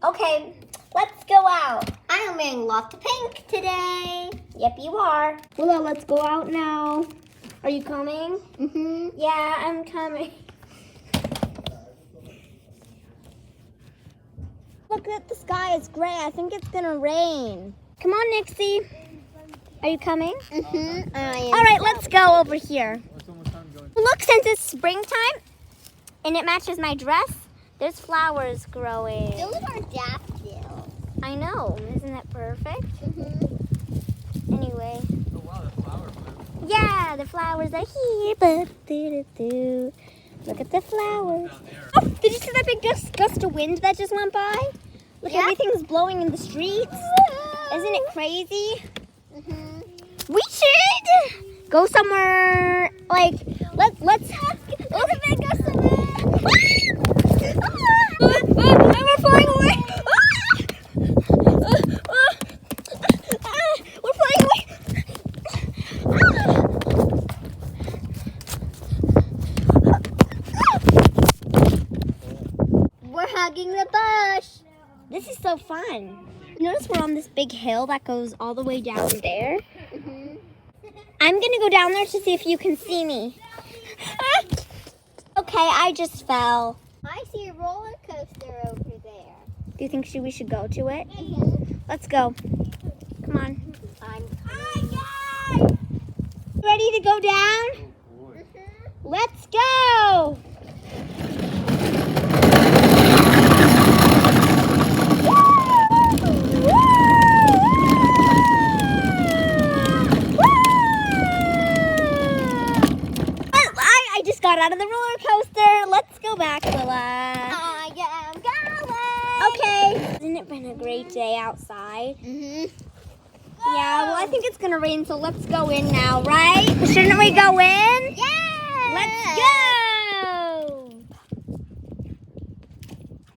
Okay, let's go out. I am wearing lots of pink today. Yep, you are. Willow, let's go out now. Are you coming? Mm-hmm. Yeah, I'm coming. Look at the sky, it's gray. I think it's gonna rain. Come on, Nixie. Are you coming? Mm-hmm. I am. All right, let's go over here. Look, since it's springtime and it matches my dress, there's flowers growing. Those are daffodils. I know. Isn't that perfect? Mm-hmm. Anyway. Oh wow, the flowers. Yeah, the flowers are here. Ba-do-do-do. Look at the flowers. Oh, did you see that big gust of wind that just went by? Look, everything's blowing in the streets. Isn't it crazy? Mm-hmm. We should go somewhere like let's have a big gust of wind. We're flying away. We're flying away. We're hugging the bush. This is so fun. Notice we're on this big hill that goes all the way down there. Mm-hmm. I'm gonna go down there to see if you can see me. Okay, I just fell. I see a roller coaster over there. Do you think we should go to it? Mm-hmm. Let's go. Come on. Ready to go down? Mm-hmm. Let's go. I just got out of the roller coaster. Let's go back, Willa. I am going. Okay. Hasn't it been a great day outside? Mm-hmm. Yeah, well, I think it's going to rain, so let's go in now, right? Shouldn't we go in? Yeah. Let's go.